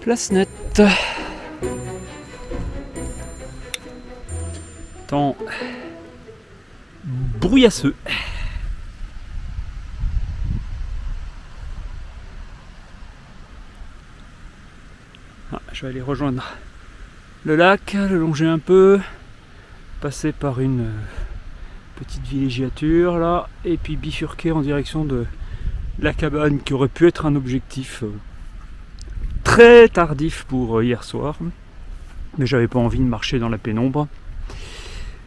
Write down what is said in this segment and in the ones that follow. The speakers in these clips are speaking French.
Place nette. Temps brouillasseux. Ah, je vais aller rejoindre le lac, le longer un peu, passer par une petite villégiature là, et puis bifurquer en direction de la cabane qui aurait pu être un objectif très tardif pour hier soir, mais j'avais pas envie de marcher dans la pénombre.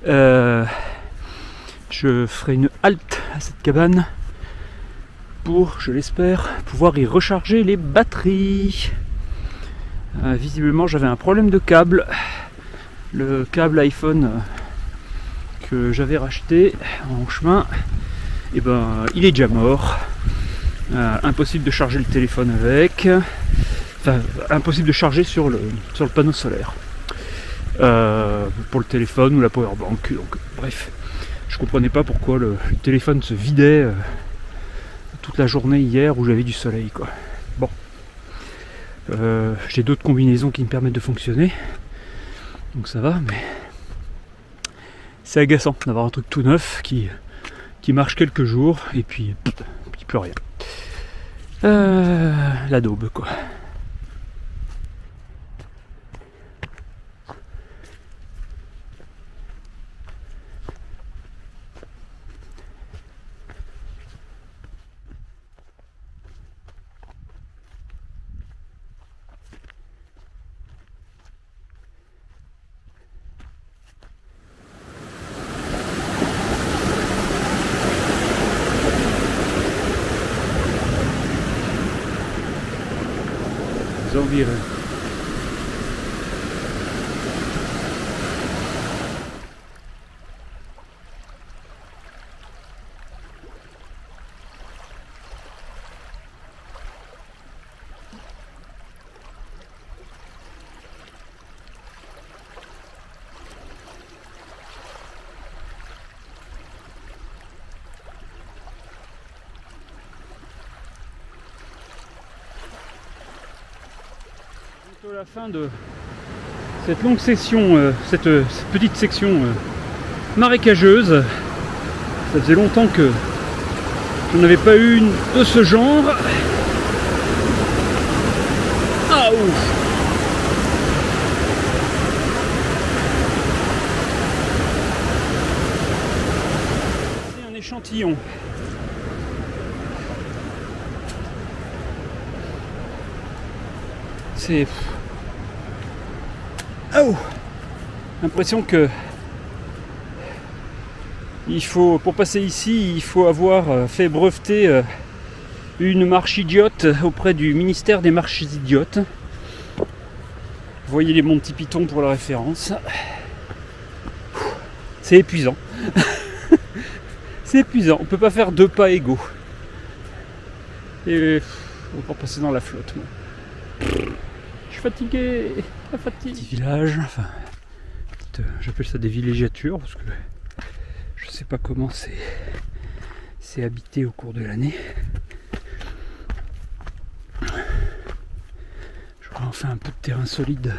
Je ferai une halte à cette cabane pour, je l'espère, pouvoir y recharger les batteries. Visiblement j'avais un problème de câble. Le câble iPhone que j'avais racheté en chemin, et ben il est déjà mort. Impossible de charger le téléphone avec. Enfin, impossible de charger sur le panneau solaire pour le téléphone ou la powerbank. Donc, bref, je comprenais pas pourquoi le téléphone se vidait toute la journée hier où j'avais du soleil, quoi. Bon, j'ai d'autres combinaisons qui me permettent de fonctionner, donc ça va, mais c'est agaçant d'avoir un truc tout neuf qui marche quelques jours et puis plus rien. La daube, quoi. Environ. La fin de cette longue section, cette petite section marécageuse. Ça faisait longtemps que je n'avais pas eu une de ce genre. Ah ouf! C'est un échantillon. C'est... Oh, l'impression que il faut, pour passer ici, il faut avoir fait breveter une marche idiote auprès du ministère des marches idiotes. Vous voyez les Monty Python pour la référence. C'est épuisant. C'est épuisant, on peut pas faire 2 pas égaux. Et on va passer dans la flotte, moi. Je suis fatigué, la fatigue. Petit village, enfin, j'appelle ça des villégiatures parce que je sais pas comment c'est habité au cours de l'année. J'aurais enfin un peu de terrain solide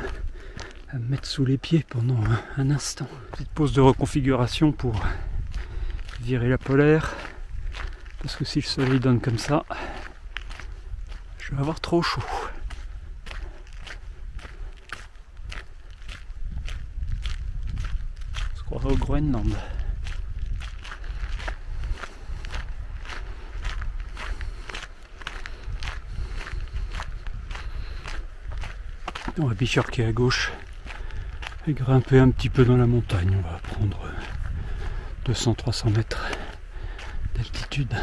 à me mettre sous les pieds pendant un instant. Petite pause de reconfiguration pour virer la polaire, parce que si le soleil donne comme ça, je vais avoir trop chaud. On se croirait au Groenland. On va bifurquer à gauche et grimper un petit peu dans la montagne. On va prendre 200-300 mètres d'altitude.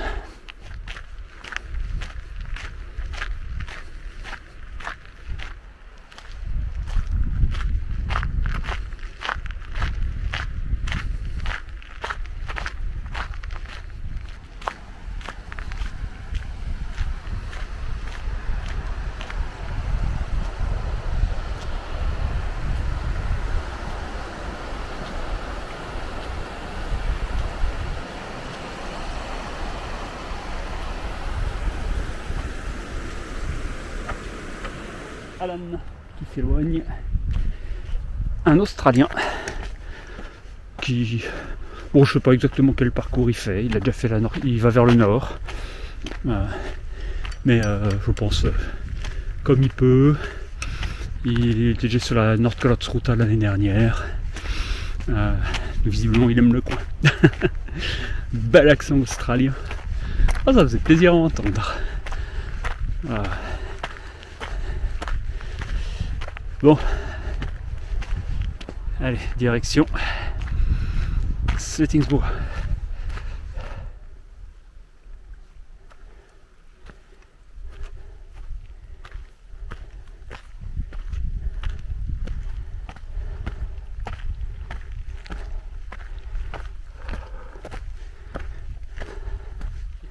Alan qui s'éloigne. Un Australien qui... Bon, je sais pas exactement quel parcours il fait. Il a déjà fait il va vers le nord. Mais je pense comme il peut. Il était déjà sur la Nordkalotsruta l'année dernière. Visiblement il aime le coin. Bel accent australien. Oh, ça faisait plaisir à entendre. Bon. Allez, direction Slettingsbo.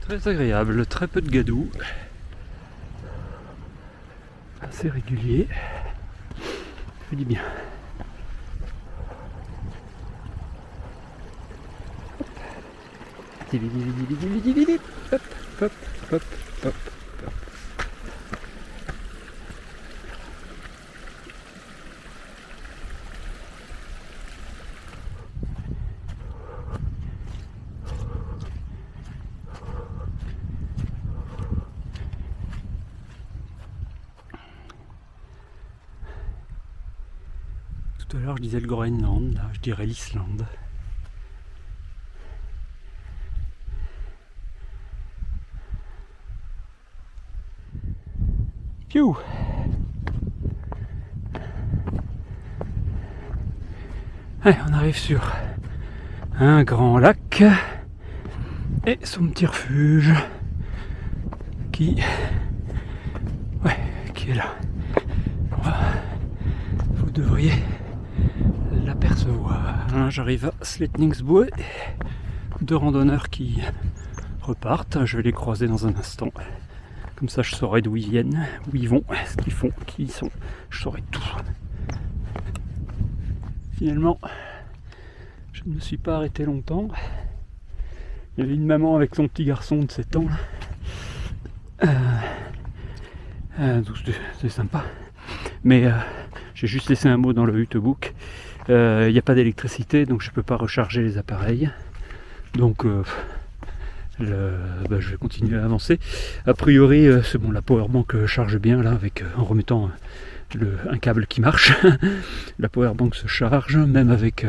Très agréable, très peu de gadou, assez régulier, ça fait du bien. Hop, hop, hop, hop. Tout à l'heure je disais le Groenland, là je dirais l'Islande. Piou. Allez, on arrive sur un grand lac et son petit refuge qui est là. Vous devriez l'apercevoir. J'arrive à Slettingsbo, deux randonneurs qui repartent. Je vais les croiser dans un instant. Comme ça, je saurai d'où ils viennent, où ils vont, ce qu'ils font, qui ils sont. Je saurai tout. Finalement, je ne me suis pas arrêté longtemps. Il y avait une maman avec son petit garçon de 7 ans. C'est sympa. Mais j'ai juste laissé un mot dans le Hutebook. Il n'y a pas d'électricité, donc je ne peux pas recharger les appareils. Donc je vais continuer à avancer. A priori, c'est bon, la powerbank charge bien là, en remettant un câble qui marche. La powerbank se charge, même avec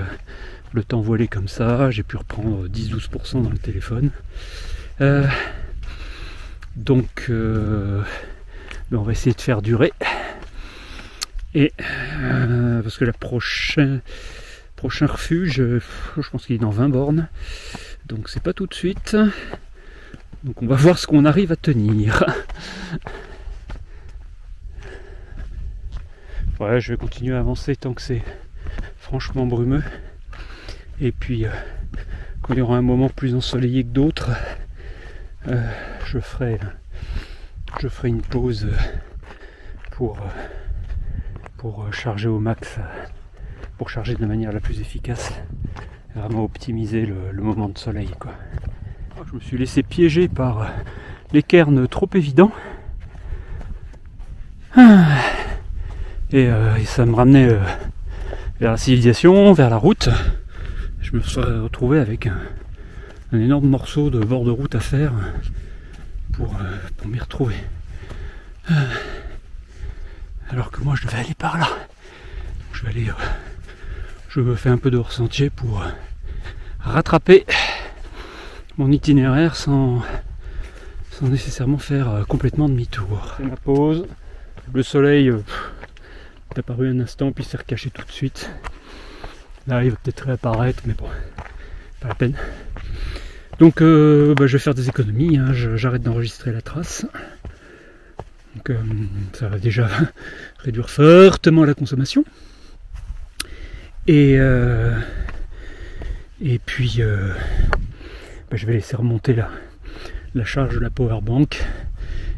le temps voilé comme ça. J'ai pu reprendre 10-12% dans le téléphone. Donc on va essayer de faire durer. Et parce que le prochain refuge, je pense qu'il est dans 20 bornes. Donc c'est pas tout de suite. Donc on va voir ce qu'on arrive à tenir. Ouais, je vais continuer à avancer tant que c'est franchement brumeux. Et puis quand il y aura un moment plus ensoleillé que d'autres, je ferai une pause pour charger au max, pour charger de la manière la plus efficace. Vraiment optimiser le moment de soleil, quoi. Je me suis laissé piéger par les cairns trop évidents et ça me ramenait vers la civilisation, vers la route. Je me suis retrouvé avec un énorme morceau de bord de route à faire pour m'y retrouver, alors que moi je devais aller par là. Je fais un peu de hors-sentier pour rattraper mon itinéraire sans nécessairement faire complètement demi-tour. C'est ma pause. Le soleil est apparu un instant puis s'est recaché tout de suite. Là il va peut-être réapparaître, mais bon, pas la peine. Donc je vais faire des économies, hein. J'arrête d'enregistrer la trace. Donc ça va déjà réduire fortement la consommation. Et puis je vais laisser remonter la charge de la powerbank.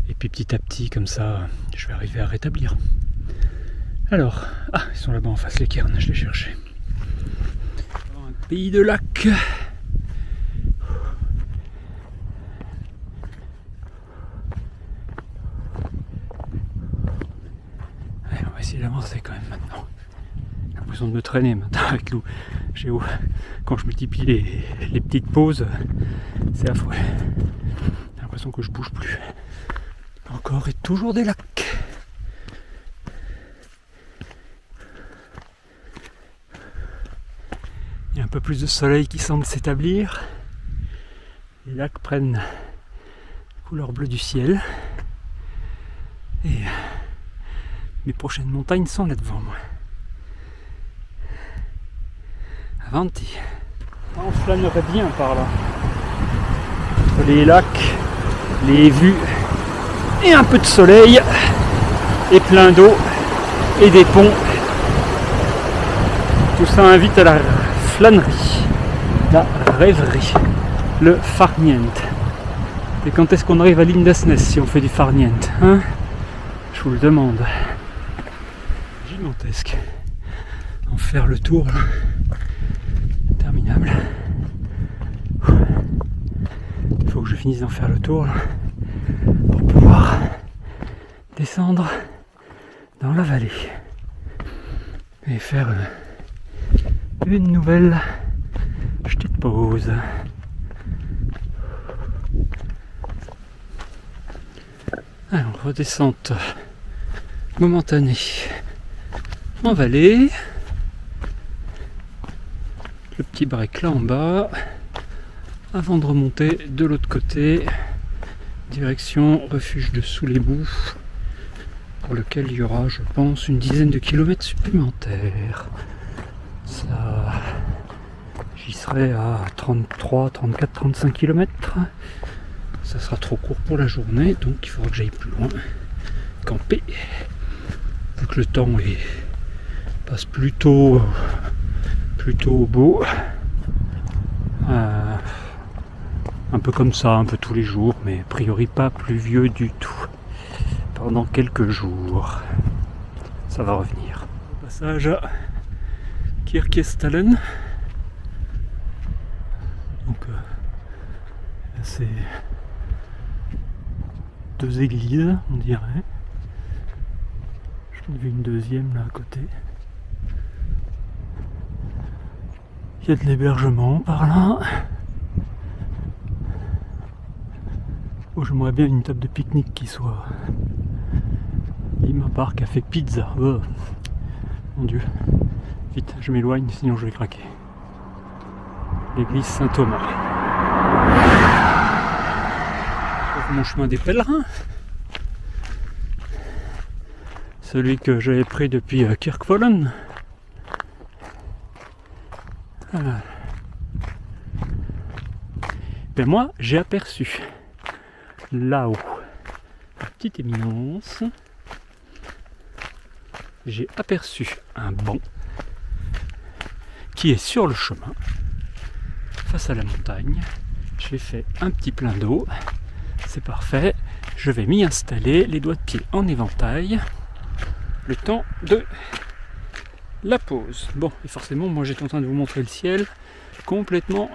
Et puis petit à petit, comme ça, je vais arriver à rétablir. Alors, ils sont là-bas en face, les cairns, je les cherchais. Un pays de lac. difficile à avancer quand même maintenant. J'ai l'impression de me traîner maintenant avec l'eau. Quand je multiplie les petites pauses, c'est affreux. J'ai l'impression que je bouge plus. Encore et toujours des lacs. Il y a un peu plus de soleil qui semble s'établir. Les lacs prennent la couleur bleue du ciel. Et mes prochaines montagnes sont là devant moi. Avanti. On flânerait bien par là. Entre les lacs, les vues et un peu de soleil et plein d'eau et des ponts. Tout ça invite à la flânerie, la rêverie, le farniente. Et quand est-ce qu'on arrive à Lindesnes si on fait du farniente, hein? Je vous le demande. Gigantesque. En faire le tour là. Interminable. Il faut que je finisse d'en faire le tour là, pour pouvoir descendre dans la vallée et faire une nouvelle petite pause. Alors, redescente momentanée en vallée. Le petit break là en bas. Avant de remonter de l'autre côté. Direction refuge de Sous-les-Boues. Pour lequel il y aura, je pense, une dizaine de kilomètres supplémentaires. Ça, j'y serai à 33, 34, 35 km. Ça sera trop court pour la journée, donc il faudra que j'aille plus loin. Camper. Vu que le temps passe plutôt beau. Un peu comme ça, un peu tous les jours, mais a priori pas pluvieux du tout. Pendant quelques jours. Ça va revenir. Passage à Kirkestalen. Donc c'est deux églises, on dirait. J'en ai vu une deuxième là à côté. Il y a de l'hébergement par là. Oh, j'aimerais bien une table de pique-nique qui soit Lima Bar Café Pizza. Oh. Mon Dieu. Vite, je m'éloigne, sinon je vais craquer. L'église Saint-Thomas. Mon chemin des pèlerins. Celui que j'avais pris depuis Kirkvollen. Voilà. Ben moi, j'ai aperçu là-haut, à petite éminence, j'ai aperçu un banc qui est sur le chemin, face à la montagne. J'ai fait un petit plein d'eau, c'est parfait. Je vais m'y installer, les doigts de pied en éventail, le temps de la pause. Bon, et forcément, moi j'étais en train de vous montrer le ciel complètement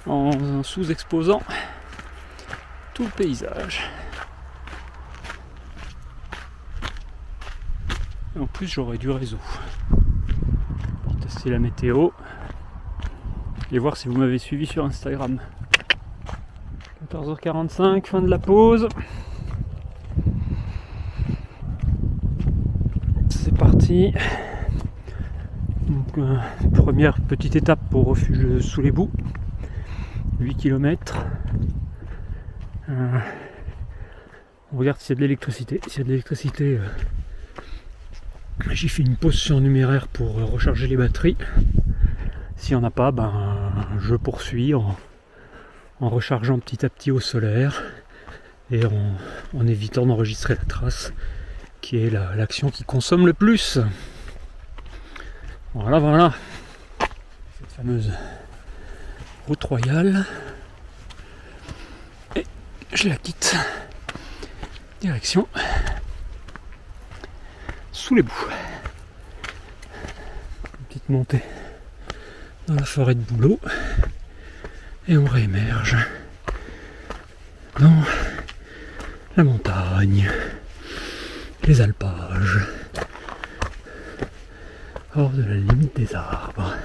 en sous-exposant tout le paysage. Et en plus, j'aurais du réseau. Tester la météo et voir si vous m'avez suivi sur Instagram. 14h45, fin de la pause. C'est parti. Donc, première petite étape pour refuge de Sous-les-Boues. 8 km. On regarde s'il y a de l'électricité. S'il y a de l'électricité, j'ai fait une pause surnuméraire pour recharger les batteries. S'il n'y en a pas, je poursuis en rechargeant petit à petit au solaire et en évitant d'enregistrer la trace, qui est l'action qui consomme le plus. Voilà. Cette fameuse route royale. Et je la quitte. Direction Sous-les-Boues. Une petite montée dans la forêt de bouleau. Et on réémerge dans la montagne, les alpages, hors de la limite des arbres.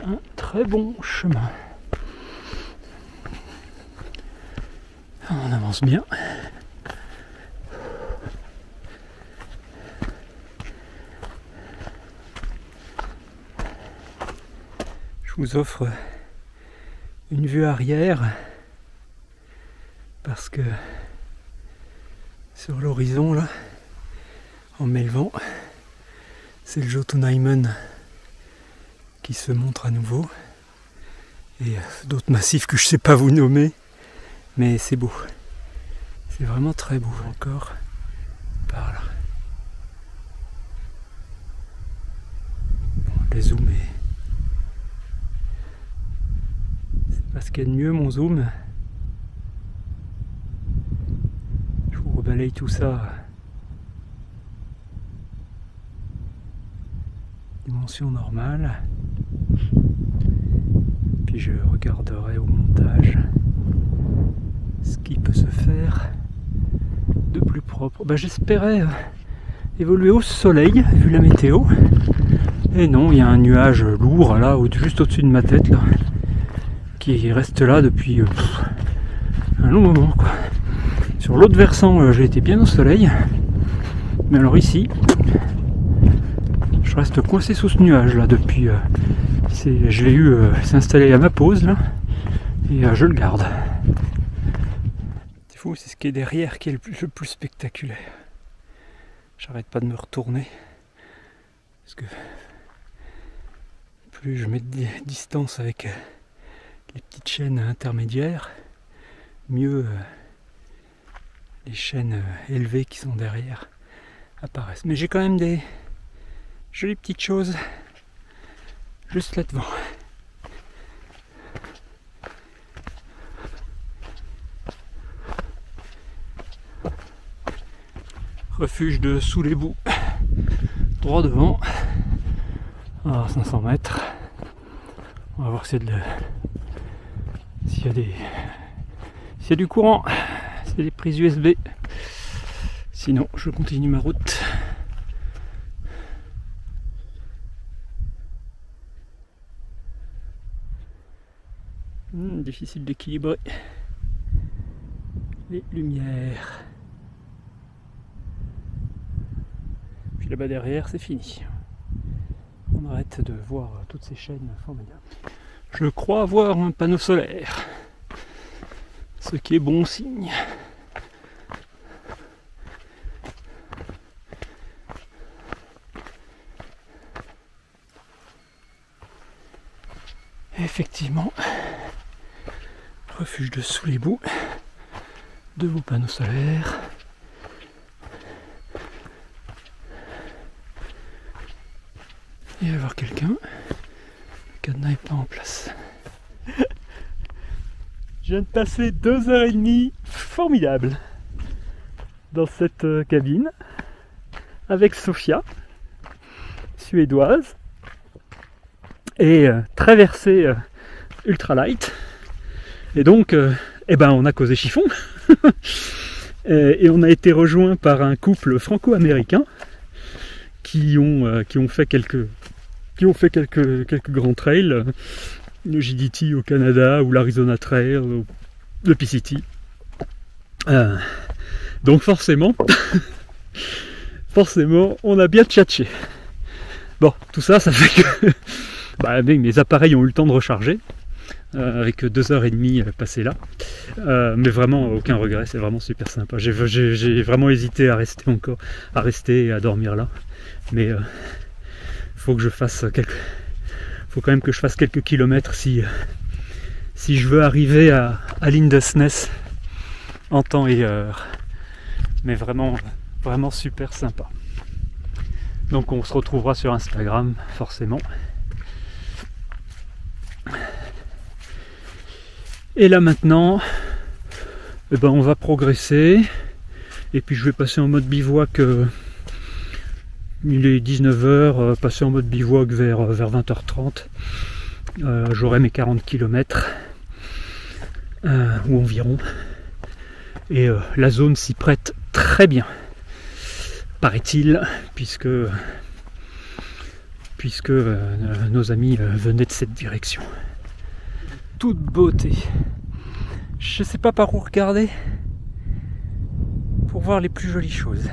Un très bon chemin. On avance bien. Je vous offre une vue arrière parce que sur l'horizon là, en m'élevant, c'est le Jotunheimen qui se montre à nouveau et d'autres massifs que je sais pas vous nommer, mais c'est beau, c'est vraiment très beau. Encore par là, bon, les zooms, c'est pas ce qu'il y a de mieux mon zoom. Je vous rebalaye tout ça, dimension normale. Puis je regarderai au montage ce qui peut se faire de plus propre. Ben, j'espérais évoluer au soleil vu la météo. Et non, il y a un nuage lourd là, juste au-dessus de ma tête là, qui reste là depuis un long moment quoi. Sur l'autre versant, j'ai été bien au soleil. Mais alors ici, je reste coincé sous ce nuage là depuis. Je l'ai eu, c'est installé à ma pause là, et je le garde. C'est fou, c'est ce qui est derrière qui est le plus spectaculaire. J'arrête pas de me retourner parce que plus je mets de distance avec les petites chaînes intermédiaires, mieux les chaînes élevées qui sont derrière apparaissent. Mais j'ai quand même des jolies petites choses juste là devant. Refuge de sous les boues, droit devant, à 500 mètres. On va voir s'il y a du courant, s'il y a des prises USB. Sinon, je continue ma route. Difficile d'équilibrer les lumières. Puis là-bas derrière, c'est fini. On arrête de voir toutes ces chaînes formidables. Je crois avoir un panneau solaire, ce qui est bon signe. Effectivement, refuge de sous les boues, de vos panneaux solaires. Il va y avoir quelqu'un. Le cadenas n'est pas en place. Je viens de passer 2h30 formidables dans cette cabine avec Sophia, suédoise, et traversée ultralight. Et donc, on a causé chiffon. Et on a été rejoint par un couple franco-américain qui ont fait quelques grands trails, le JDT au Canada ou l'Arizona Trail, le PCT. Donc forcément, on a bien tchatché. Bon, tout ça, ça fait que mes appareils ont eu le temps de recharger. Avec 2h30 passées là, mais vraiment aucun regret, c'est vraiment super sympa. J'ai vraiment hésité à rester et à dormir là, mais faut quand même que je fasse quelques kilomètres si je veux arriver à Lindesnes en temps et heure. Mais vraiment super sympa. Donc on se retrouvera sur Instagram forcément. Et là maintenant, on va progresser Et puis je vais passer en mode bivouac, il est 19h, passer en mode bivouac vers 20h30. J'aurai mes 40 km ou environ. Et la zone s'y prête très bien, paraît-il, puisque nos amis venaient de cette direction. Toute beauté. Je ne sais pas par où regarder pour voir les plus jolies choses.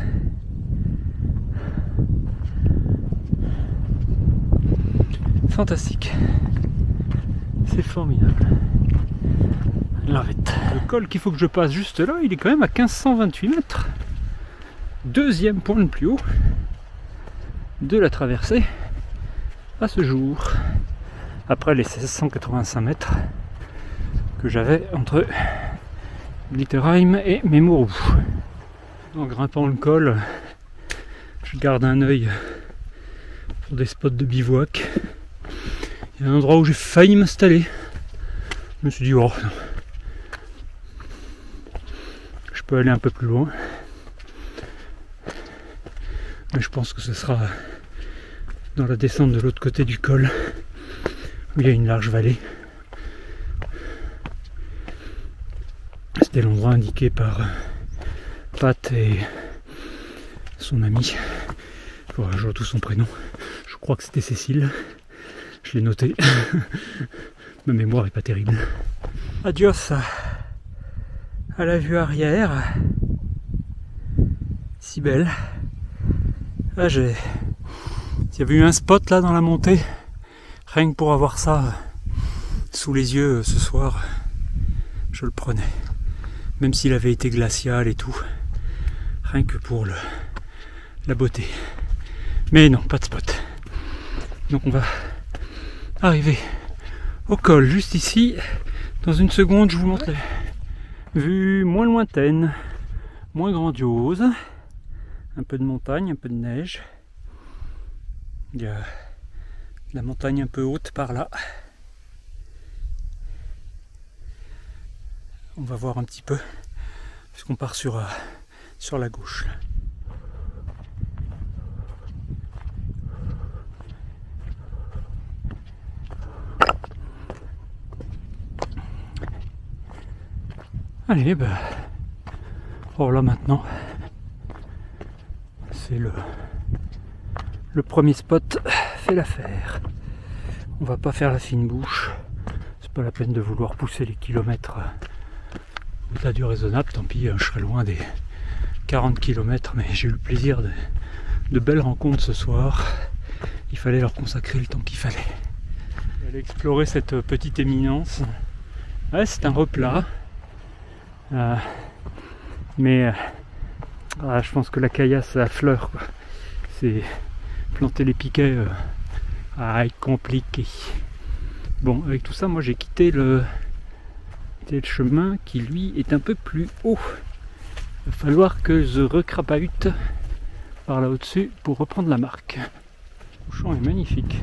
Fantastique. C'est formidable. L'arrête. Le col qu'il faut que je passe juste là, il est quand même à 1528 mètres. Deuxième point le plus haut de la traversée à ce jour. Après les 1685 mètres que j'avais entre Glitterheim et Memuru. En grimpant le col, je garde un œil pour des spots de bivouac. Il y a un endroit où j'ai failli m'installer. Je me suis dit, oh non. Je peux aller un peu plus loin. Mais je pense que ce sera dans la descente de l'autre côté du col, où il y a une large vallée. C'était l'endroit indiqué par Pat et son ami. Il faudra que je retrouve son prénom. Je crois que c'était Cécile. Je l'ai noté. Ma mémoire est pas terrible. Adios à la vue arrière. Si belle. Là, s'il y avait eu un spot là dans la montée, rien que pour avoir ça sous les yeux ce soir, je le prenais. Même s'il avait été glacial et tout. Rien que pour la beauté. Mais non, pas de spot. Donc on va arriver au col juste ici. Dans une seconde, je vous montre la vue moins lointaine, moins grandiose. Un peu de montagne, un peu de neige. Il y a la montagne un peu haute par là. On va voir un petit peu, puisqu'on part sur la gauche. Allez, ben, oh là maintenant, c'est le premier spot fait l'affaire. On va pas faire la fine bouche, c'est pas la peine de vouloir pousser les kilomètres au-delà du raisonnable, tant pis, je serai loin des 40 km, mais j'ai eu le plaisir de belles rencontres ce soir. Il fallait leur consacrer le temps qu'il fallait. Je vais aller explorer cette petite éminence. Ouais, c'est un replat. Mais je pense que la caillasse à fleur, quoi. C'est planter les piquets être compliqué. Bon, avec tout ça, moi j'ai quitté le chemin qui lui est un peu plus haut. Il va falloir que je recrapahute par là au-dessus pour reprendre la marque. Le champ est magnifique.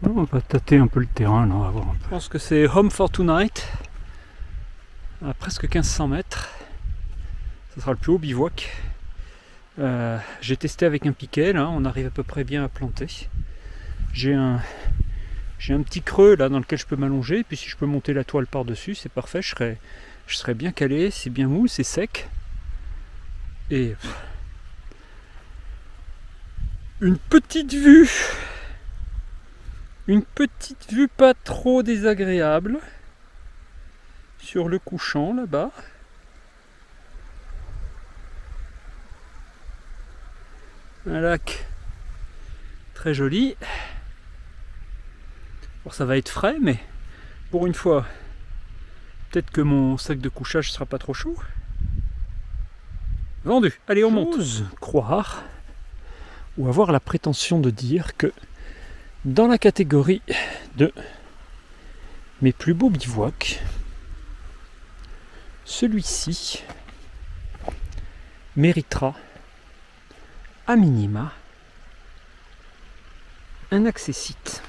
On va tâter un peu le terrain là, on va voir un peu. Je pense que c'est Home for Tonight, à presque 1500 mètres. Ce sera le plus haut bivouac. J'ai testé avec un piquet, là, on arrive à peu près bien à planter. J'ai un petit creux là dans lequel je peux m'allonger, puis si je peux monter la toile par-dessus, c'est parfait, je serais bien calé, c'est bien mou, c'est sec. Et une petite vue pas trop désagréable sur le couchant là-bas. Un lac très joli. Bon, ça va être frais, mais pour une fois, peut-être que mon sac de couchage sera pas trop chaud. Vendu. Allez, on monte. J'ose croire ou avoir la prétention de dire que dans la catégorie de mes plus beaux bivouacs, celui-ci méritera à minima un accès site.